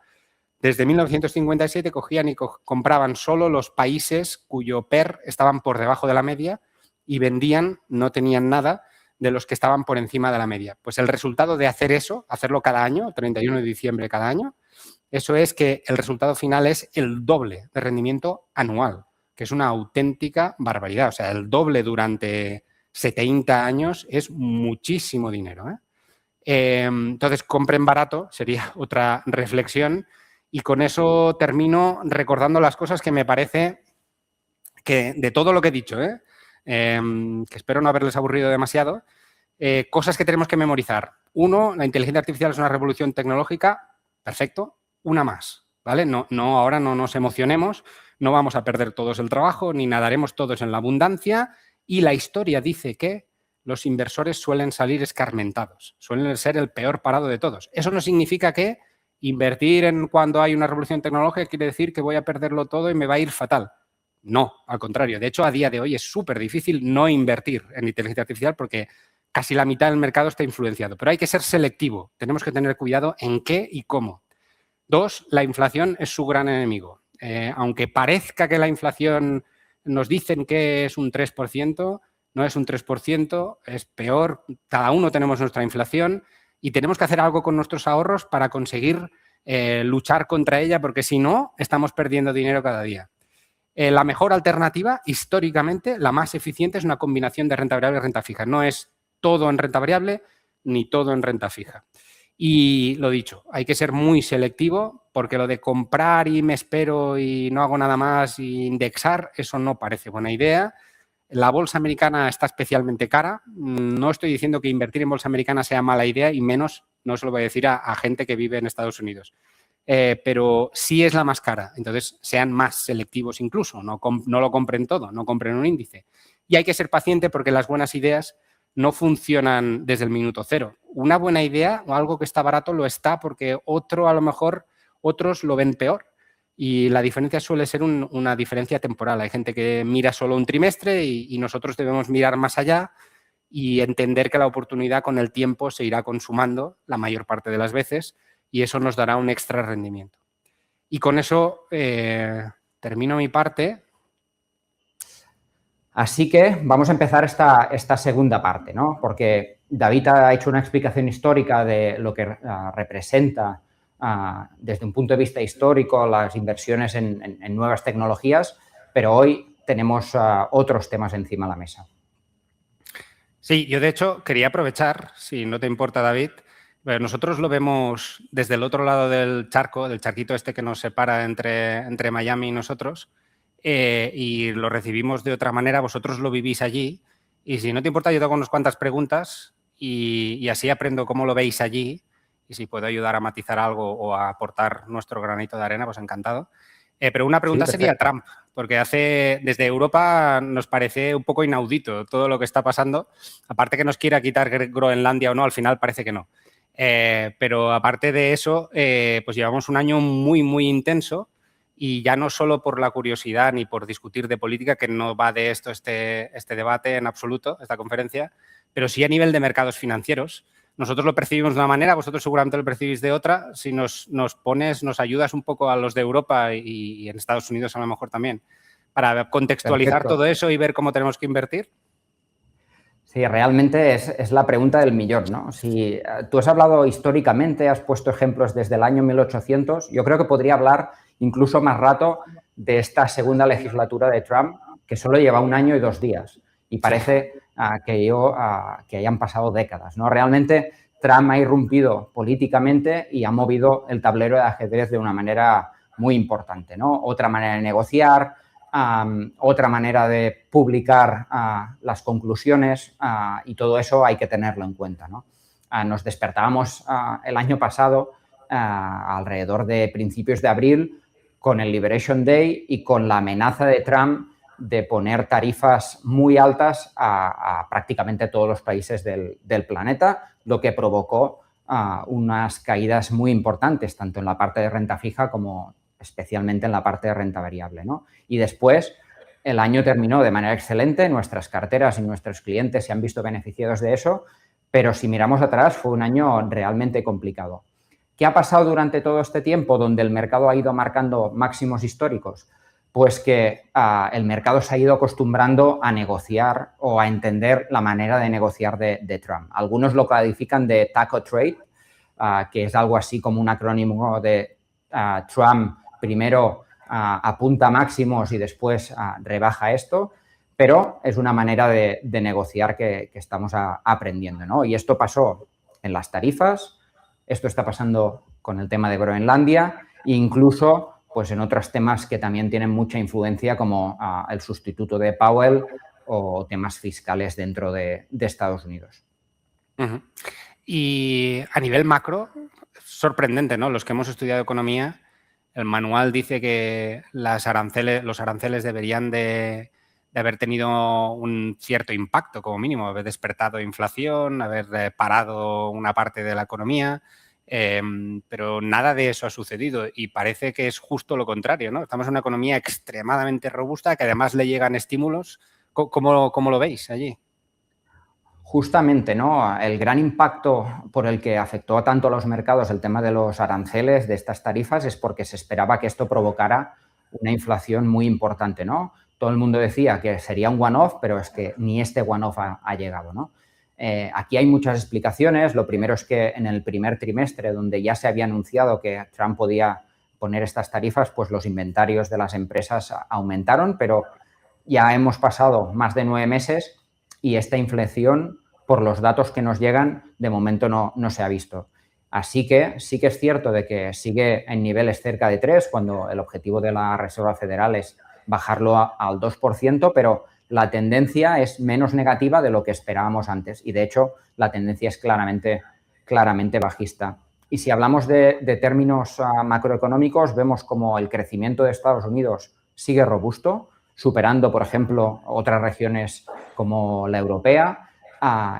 desde 1957 cogían y compraban solo los países cuyo PER estaban por debajo de la media y vendían, no tenían nada, de los que estaban por encima de la media. Pues el resultado de hacer eso, hacerlo cada año, 31 de diciembre cada año, eso es que el resultado final es el doble de rendimiento anual, que es una auténtica barbaridad. O sea, el doble durante 70 años es muchísimo dinero, entonces, compren barato, sería otra reflexión. Y con eso termino recordando las cosas que me parece que, de todo lo que he dicho, que espero no haberles aburrido demasiado, cosas que tenemos que memorizar. Uno, la inteligencia artificial es una revolución tecnológica, perfecto, una más, ¿vale? Ahora no nos emocionemos, no vamos a perder todos el trabajo, ni nadaremos todos en la abundancia, y la historia dice que los inversores suelen salir escarmentados, suelen ser el peor parado de todos. Eso no significa que invertir en cuando hay una revolución tecnológica quiere decir que voy a perderlo todo y me va a ir fatal. No, al contrario. De hecho, a día de hoy es súper difícil no invertir en inteligencia artificial porque casi la mitad del mercado está influenciado. Pero hay que ser selectivo. Tenemos que tener cuidado en qué y cómo. Dos, la inflación es su gran enemigo. Aunque parezca que la inflación nos dicen que es un 3%, no es un 3%, es peor. Cada uno tenemos nuestra inflación y tenemos que hacer algo con nuestros ahorros para conseguir luchar contra ella, porque si no, estamos perdiendo dinero cada día. La mejor alternativa, históricamente, la más eficiente, es una combinación de renta variable y renta fija. No es todo en renta variable ni todo en renta fija. Y lo dicho, hay que ser muy selectivo, porque lo de comprar y me espero y no hago nada más y indexar, eso no parece buena idea. La bolsa americana está especialmente cara. No estoy diciendo que invertir en bolsa americana sea mala idea y menos, no se lo voy a decir a gente que vive en Estados Unidos. Pero sí es la más cara. Entonces, sean más selectivos incluso. No lo compren todo, no compren un índice. Y hay que ser paciente porque las buenas ideas no funcionan desde el minuto cero. Una buena idea o algo que está barato lo está porque a lo mejor otros lo ven peor. Y la diferencia suele ser una diferencia temporal. Hay gente que mira solo un trimestre y nosotros debemos mirar más allá y entender que la oportunidad con el tiempo se irá consumando la mayor parte de las veces y eso nos dará un extra rendimiento. Y con eso termino mi parte. Así que vamos a empezar esta segunda parte, ¿no? Porque David ha hecho una explicación histórica de lo que representa desde un punto de vista histórico las inversiones en nuevas tecnologías, pero hoy tenemos otros temas encima de la mesa. Sí, yo de hecho quería aprovechar, si no te importa, David, nosotros lo vemos desde el otro lado del charco, del charquito este que nos separa entre Miami y nosotros, y lo recibimos de otra manera, vosotros lo vivís allí, y si no te importa yo tengo unas cuantas preguntas y así aprendo cómo lo veis allí y si puedo ayudar a matizar algo o a aportar nuestro granito de arena, pues encantado. Pero una pregunta sería Trump, porque desde Europa nos parece un poco inaudito todo lo que está pasando. Aparte que nos quiera quitar Groenlandia o no, al final parece que no. Pero aparte de eso, pues llevamos un año muy, muy intenso y ya no solo por la curiosidad ni por discutir de política, que no va de esto este debate en absoluto, esta conferencia, pero sí a nivel de mercados financieros. Nosotros lo percibimos de una manera, vosotros seguramente lo percibís de otra. Si nos ayudas un poco a los de Europa y en Estados Unidos a lo mejor también, para contextualizar todo eso y ver cómo tenemos que invertir. Sí, realmente es la pregunta del millón, ¿no? Si tú has hablado históricamente, has puesto ejemplos desde el año 1800, yo creo que podría hablar incluso más rato de esta segunda legislatura de Trump, que solo lleva 1 año y 2 días. Y parece que hayan pasado décadas, ¿no? Realmente Trump ha irrumpido políticamente y ha movido el tablero de ajedrez de una manera muy importante, ¿no? Otra manera de negociar, otra manera de publicar las conclusiones y todo eso hay que tenerlo en cuenta, ¿no? Nos despertábamos el año pasado, alrededor de principios de abril, con el Liberation Day y con la amenaza de Trump de poner tarifas muy altas a prácticamente todos los países del planeta, lo que provocó unas caídas muy importantes, tanto en la parte de renta fija como especialmente en la parte de renta variable, ¿no? Y después el año terminó de manera excelente, nuestras carteras y nuestros clientes se han visto beneficiados de eso, pero si miramos atrás fue un año realmente complicado. ¿Qué ha pasado durante todo este tiempo donde el mercado ha ido marcando máximos históricos? Pues que el mercado se ha ido acostumbrando a negociar o a entender la manera de negociar de Trump. Algunos lo califican de taco trade, que es algo así como un acrónimo de Trump primero apunta máximos y después rebaja esto, pero es una manera de negociar que estamos aprendiendo, ¿no? Y esto pasó en las tarifas, esto está pasando con el tema de Groenlandia e incluso pues en otros temas que también tienen mucha influencia como el sustituto de Powell o temas fiscales dentro de Estados Unidos. Uh-huh. Y a nivel macro, sorprendente, ¿no? Los que hemos estudiado economía, el manual dice que los aranceles deberían de haber tenido un cierto impacto, como mínimo, haber despertado inflación, haber parado una parte de la economía, pero nada de eso ha sucedido y parece que es justo lo contrario, ¿no? Estamos en una economía extremadamente robusta que además le llegan estímulos. ¿Cómo lo veis allí? Justamente, ¿no? El gran impacto por el que afectó a tanto a los mercados el tema de los aranceles, de estas tarifas, es porque se esperaba que esto provocara una inflación muy importante, ¿no? Todo el mundo decía que sería un one-off, pero es que ni este one-off ha llegado, ¿no? Aquí hay muchas explicaciones. Lo primero es que en el primer trimestre, donde ya se había anunciado que Trump podía poner estas tarifas, pues los inventarios de las empresas aumentaron, pero ya hemos pasado más de 9 meses y esta inflación, por los datos que nos llegan, de momento no se ha visto. Así que sí que es cierto de que sigue en niveles cerca de 3, cuando el objetivo de la Reserva Federal es bajarlo al 2%, pero la tendencia es menos negativa de lo que esperábamos antes y, de hecho, la tendencia es claramente bajista. Y si hablamos de términos macroeconómicos, vemos como el crecimiento de Estados Unidos sigue robusto, superando, por ejemplo, otras regiones como la europea,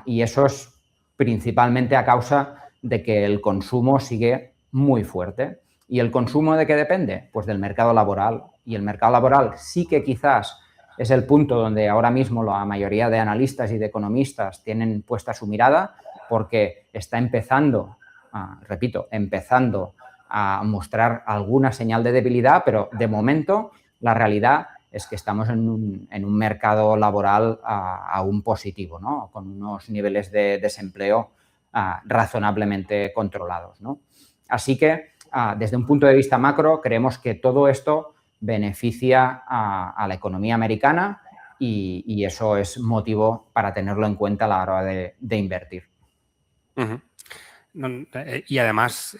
y eso es principalmente a causa de que el consumo sigue muy fuerte. ¿Y el consumo de qué depende? Pues del mercado laboral. Y el mercado laboral sí que quizás es el punto donde ahora mismo la mayoría de analistas y de economistas tienen puesta su mirada, porque está empezando a mostrar alguna señal de debilidad, pero de momento la realidad es que estamos en un mercado laboral aún positivo, ¿no? Con unos niveles de desempleo razonablemente controlados, ¿no? Así que, desde un punto de vista macro, creemos que todo esto beneficia a la economía americana y eso es motivo para tenerlo en cuenta a la hora de invertir. Y además,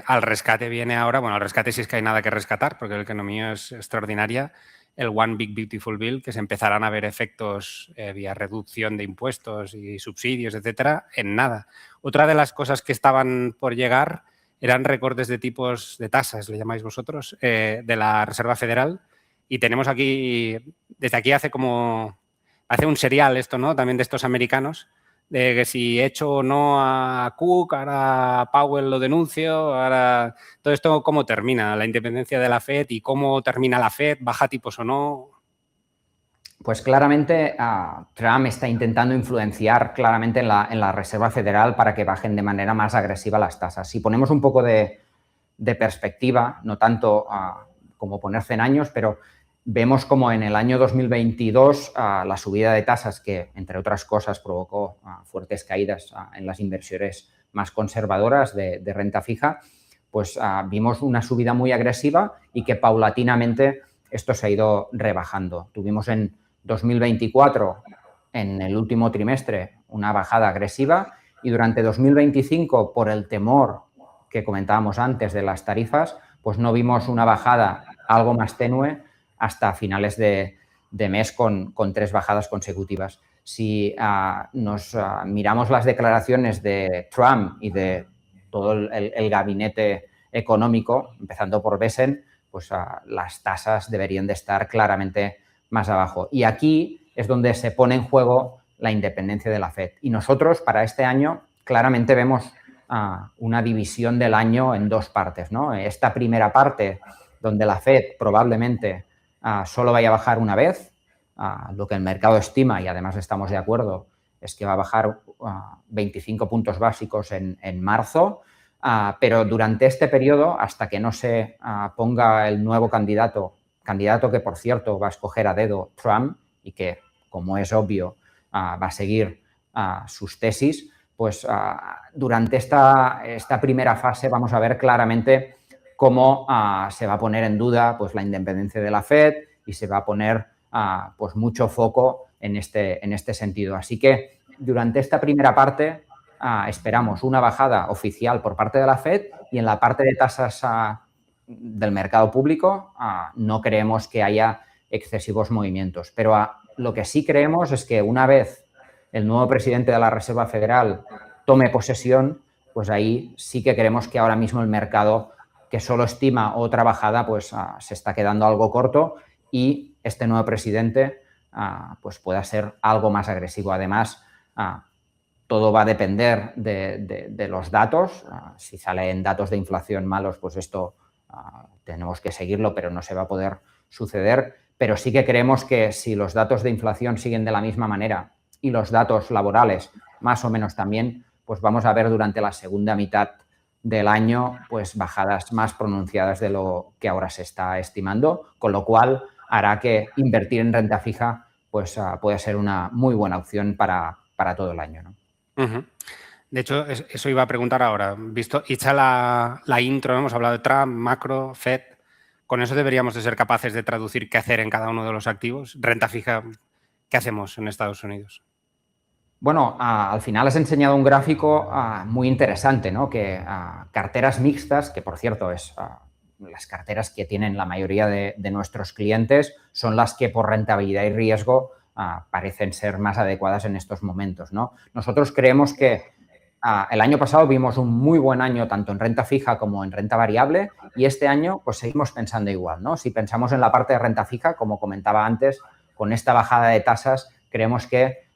al rescate viene ahora, bueno, al rescate si es que hay nada que rescatar, porque la economía es extraordinaria, el One Big Beautiful Bill, que se empezarán a ver efectos vía reducción de impuestos y subsidios, etcétera, en nada. Otra de las cosas que estaban por llegar eran recortes de tipos de tasas, le llamáis vosotros, de la Reserva Federal. Y tenemos aquí, desde aquí hace un serial esto, ¿no? También de estos americanos, de que si echo o no a Cook, ahora Powell lo denuncio, ahora todo esto, ¿cómo termina la independencia de la Fed y cómo termina la Fed? ¿Baja tipos o no? Pues claramente Trump está intentando influenciar claramente en la Reserva Federal para que bajen de manera más agresiva las tasas. Si ponemos un poco de perspectiva, no tanto como ponerse en años, pero vemos como en el año 2022 la subida de tasas, que entre otras cosas provocó fuertes caídas en las inversiones más conservadoras de renta fija, pues vimos una subida muy agresiva y que paulatinamente esto se ha ido rebajando. Tuvimos en 2024, en el último trimestre, una bajada agresiva y durante 2025, por el temor que comentábamos antes de las tarifas, pues no vimos una bajada algo más tenue hasta finales de mes con 3 bajadas consecutivas. Si nos miramos las declaraciones de Trump y de todo el gabinete económico, empezando por Bessent, pues las tasas deberían de estar claramente más abajo. Y aquí es donde se pone en juego la independencia de la Fed. Y nosotros, para este año, claramente vemos una división del año en 2 partes, ¿no? Esta primera parte, donde la Fed probablemente solo vaya a bajar una vez, lo que el mercado estima, y además estamos de acuerdo, es que va a bajar 25 puntos básicos en marzo, pero durante este periodo, hasta que no se ponga el nuevo candidato que, por cierto, va a escoger a dedo Trump y que, como es obvio, va a seguir sus tesis, pues durante esta primera fase vamos a ver claramente cómo se va a poner en duda pues, la independencia de la Fed y se va a poner pues, mucho foco en este sentido. Así que durante esta primera parte esperamos una bajada oficial por parte de la Fed y en la parte de tasas del mercado público no creemos que haya excesivos movimientos. Pero lo que sí creemos es que una vez el nuevo presidente de la Reserva Federal tome posesión, pues ahí sí que creemos que ahora mismo el mercado, que solo estima otra bajada, pues se está quedando algo corto y este nuevo presidente pues pueda ser algo más agresivo. Además, todo va a depender de los datos. Si salen datos de inflación malos, pues esto tenemos que seguirlo, pero no se va a poder suceder. Pero sí que creemos que si los datos de inflación siguen de la misma manera y los datos laborales más o menos también, pues vamos a ver durante la segunda mitad del año pues bajadas más pronunciadas de lo que ahora se está estimando, con lo cual hará que invertir en renta fija pues pueda ser una muy buena opción para todo el año, ¿no? De hecho, eso iba a preguntar ahora. Visto hecha la intro, hemos hablado de Trump, macro, Fed. Con eso deberíamos de ser capaces de traducir qué hacer en cada uno de los activos. Renta fija, ¿qué hacemos en Estados Unidos? Bueno, al final has enseñado un gráfico muy interesante, ¿no? Que carteras mixtas, que por cierto es las carteras que tienen la mayoría de nuestros clientes, son las que por rentabilidad y riesgo parecen ser más adecuadas en estos momentos, ¿no? Nosotros creemos que el año pasado vimos un muy buen año tanto en renta fija como en renta variable y este año pues seguimos pensando igual, ¿no? Si pensamos en la parte de renta fija, como comentaba antes, con esta bajada de tasas creemos que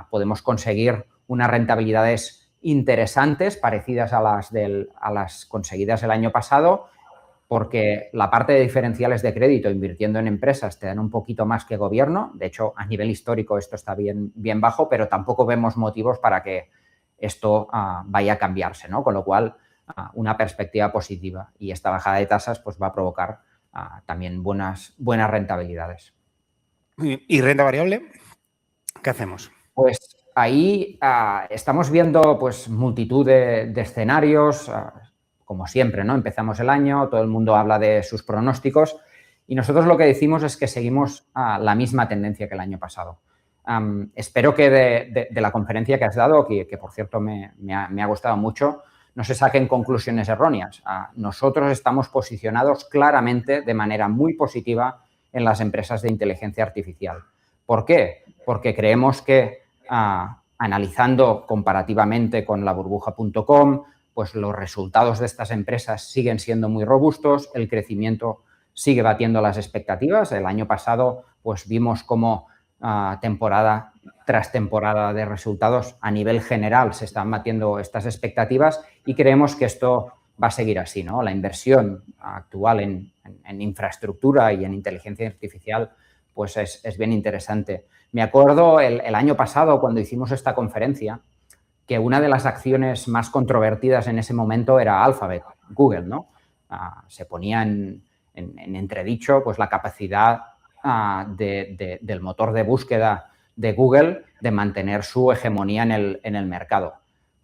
podemos conseguir unas rentabilidades interesantes parecidas a las conseguidas el año pasado, porque la parte de diferenciales de crédito invirtiendo en empresas te dan un poquito más que gobierno. De hecho, a nivel histórico esto está bien bajo, pero tampoco vemos motivos para que esto vaya a cambiarse, ¿no? Con lo cual, una perspectiva positiva. Y esta bajada de tasas pues, va a provocar también buenas rentabilidades. ¿Y renta variable? ¿Qué hacemos? Pues ahí estamos viendo pues, multitud de escenarios, como siempre, ¿no? Empezamos el año, todo el mundo habla de sus pronósticos y nosotros lo que decimos es que seguimos la misma tendencia que el año pasado. Espero que de la conferencia que has dado, que por cierto me ha gustado mucho, no se saquen conclusiones erróneas. Nosotros estamos posicionados claramente de manera muy positiva en las empresas de inteligencia artificial. ¿Por qué? Porque creemos que analizando comparativamente con la burbuja.com, pues los resultados de estas empresas siguen siendo muy robustos, el crecimiento sigue batiendo las expectativas. El año pasado pues vimos cómo temporada tras temporada de resultados a nivel general se están batiendo estas expectativas y creemos que esto va a seguir así, ¿no? La inversión actual en infraestructura y en inteligencia artificial pues es bien interesante. Me acuerdo el año pasado cuando hicimos esta conferencia que una de las acciones más controvertidas en ese momento era Alphabet, Google, ¿no? Se ponía en entredicho pues la capacidad del motor de búsqueda de Google de mantener su hegemonía en el mercado.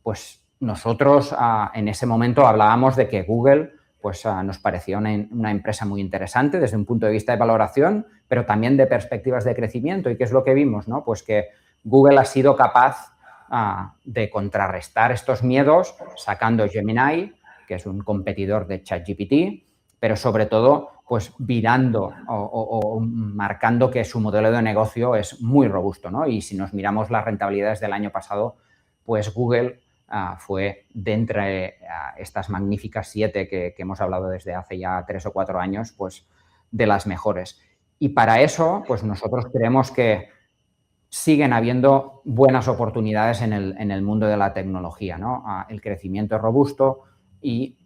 Pues nosotros en ese momento hablábamos de que Google pues, nos parecía una empresa muy interesante desde un punto de vista de valoración, pero también de perspectivas de crecimiento. ¿Y qué es lo que vimos? ¿No? Pues que Google ha sido capaz de contrarrestar estos miedos sacando Gemini, que es un competidor de ChatGPT, pero sobre todo pues virando o marcando que su modelo de negocio es muy robusto, ¿no? Y si nos miramos las rentabilidades del año pasado, pues Google fue de entre estas magníficas 7 que hemos hablado desde hace ya 3 o 4 años, pues de las mejores. Y para eso, pues nosotros creemos que siguen habiendo buenas oportunidades en el mundo de la tecnología, ¿no? El crecimiento es robusto y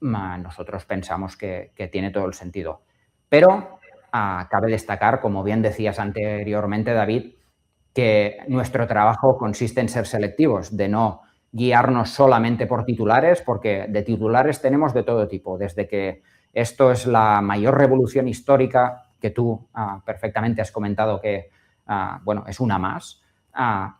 nosotros pensamos que tiene todo el sentido. Pero cabe destacar, como bien decías anteriormente, David, que nuestro trabajo consiste en ser selectivos, de no guiarnos solamente por titulares, porque de titulares tenemos de todo tipo, desde que esto es la mayor revolución histórica que tú perfectamente has comentado que, bueno, es una más,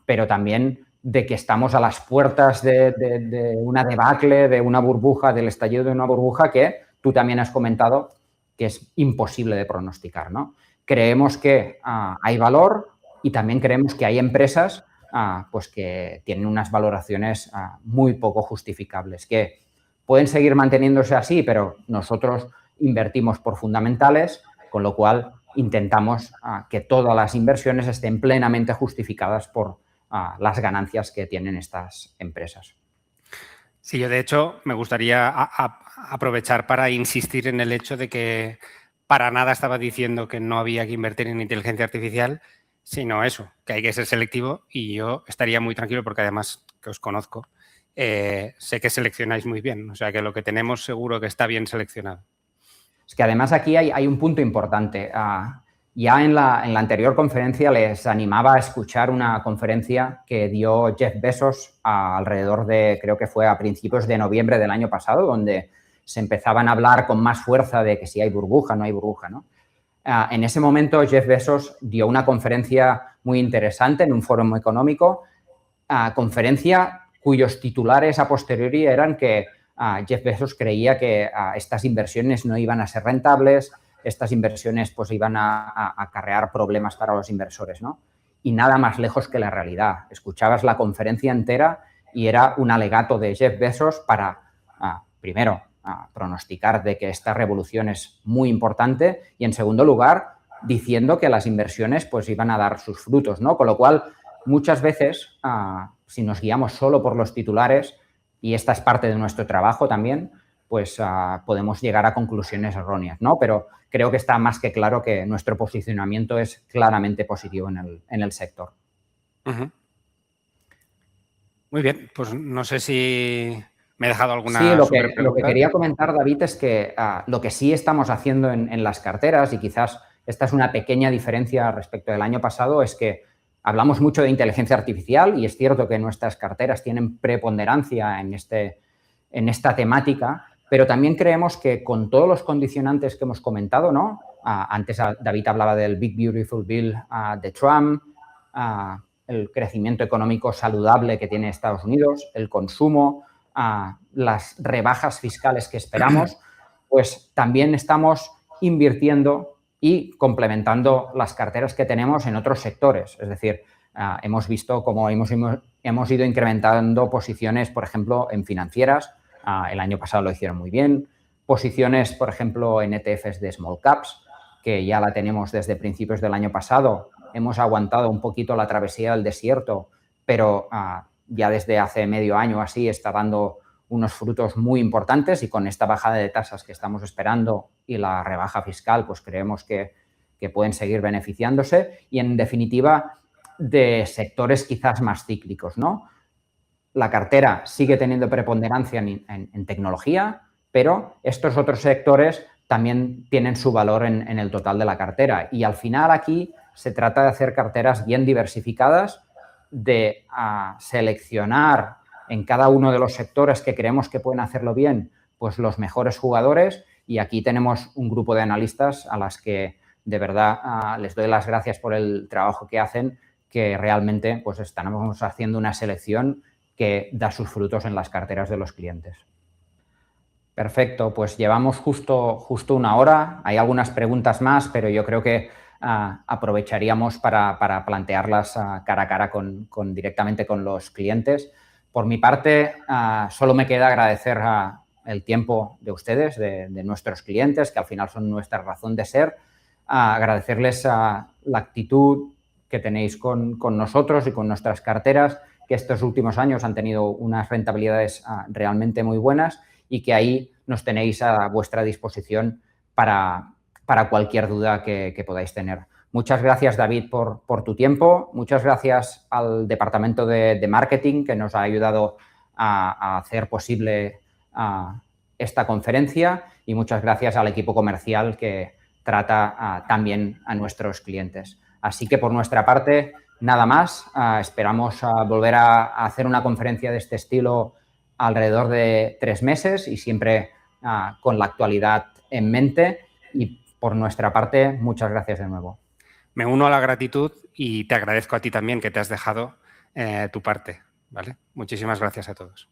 pero también de que estamos a las puertas de una debacle, de una burbuja, del estallido de una burbuja que tú también has comentado que es imposible de pronosticar, ¿no? Creemos que hay valor y también creemos que hay empresas pues que tienen unas valoraciones muy poco justificables, que pueden seguir manteniéndose así, pero nosotros invertimos por fundamentales, con lo cual intentamos que todas las inversiones estén plenamente justificadas por las ganancias que tienen estas empresas. Sí, yo de hecho me gustaría aprovechar para insistir en el hecho de que para nada estaba diciendo que no había que invertir en inteligencia artificial, sino eso, que hay que ser selectivo y yo estaría muy tranquilo porque además que os conozco, sé que seleccionáis muy bien, o sea que lo que tenemos seguro que está bien seleccionado. Es que además aquí hay un punto importante. Ya en la anterior conferencia les animaba a escuchar una conferencia que dio Jeff Bezos alrededor de, creo que fue a principios de noviembre del año pasado, donde se empezaban a hablar con más fuerza de que si hay burbuja, no hay burbuja, ¿no? En ese momento Jeff Bezos dio una conferencia muy interesante en un foro económico, conferencia cuyos titulares a posteriori eran que Jeff Bezos creía que estas inversiones no iban a ser rentables, estas inversiones pues iban a acarrear problemas para los inversores, ¿no? y nada más lejos que la realidad. Escuchabas la conferencia entera y era un alegato de Jeff Bezos para, primero, pronosticar de que esta revolución es muy importante y, en segundo lugar, diciendo que las inversiones pues iban a dar sus frutos, ¿no? Con lo cual, muchas veces, si nos guiamos solo por los titulares, y esta es parte de nuestro trabajo también, pues podemos llegar a conclusiones erróneas, ¿no? Pero creo que está más que claro que nuestro posicionamiento es claramente positivo en el sector. Uh-huh. Muy bien, pues no sé si me he dejado alguna Sí, lo que superpregunta. quería comentar, David, es que lo que sí estamos haciendo en las carteras, y quizás esta es una pequeña diferencia respecto del año pasado, es que hablamos mucho de inteligencia artificial y es cierto que nuestras carteras tienen preponderancia en esta temática, pero también creemos que con todos los condicionantes que hemos comentado, ¿no? Antes David hablaba del Big Beautiful Bill de Trump, el crecimiento económico saludable que tiene Estados Unidos, el consumo, las rebajas fiscales que esperamos, pues también estamos invirtiendo y complementando las carteras que tenemos en otros sectores. Es decir, hemos visto cómo hemos ido incrementando posiciones, por ejemplo, en financieras. El año pasado lo hicieron muy bien. Posiciones, por ejemplo, en ETFs de small caps, que ya la tenemos desde principios del año pasado. Hemos aguantado un poquito la travesía del desierto, pero ya desde hace medio año así está dando unos frutos muy importantes, y con esta bajada de tasas que estamos esperando y la rebaja fiscal, pues creemos que pueden seguir beneficiándose, y en definitiva de sectores quizás más cíclicos, ¿no? La cartera sigue teniendo preponderancia en tecnología, pero estos otros sectores también tienen su valor en el total de la cartera, y al final aquí se trata de hacer carteras bien diversificadas, de seleccionar en cada uno de los sectores que creemos que pueden hacerlo bien, pues los mejores jugadores, y aquí tenemos un grupo de analistas a las que de verdad les doy las gracias por el trabajo que hacen, que realmente pues estamos haciendo una selección que da sus frutos en las carteras de los clientes. Perfecto, pues llevamos justo una hora. Hay algunas preguntas más, pero yo creo que aprovecharíamos para plantearlas cara a cara directamente con los clientes. Por mi parte, solo me queda agradecer el tiempo de ustedes, de nuestros clientes, que al final son nuestra razón de ser. Agradecerles la actitud que tenéis con nosotros y con nuestras carteras, que estos últimos años han tenido unas rentabilidades realmente muy buenas, y que ahí nos tenéis a vuestra disposición para cualquier duda que podáis tener. Muchas gracias, David, por tu tiempo. Muchas gracias al departamento de marketing, que nos ha ayudado a hacer posible esta conferencia, y muchas gracias al equipo comercial que trata también a nuestros clientes. Así que por nuestra parte, nada más. Esperamos volver a hacer una conferencia de este estilo alrededor de 3 meses, y siempre con la actualidad en mente. Y por nuestra parte, muchas gracias de nuevo. Me uno a la gratitud y te agradezco a ti también que te has dejado tu parte, ¿vale? Muchísimas gracias a todos.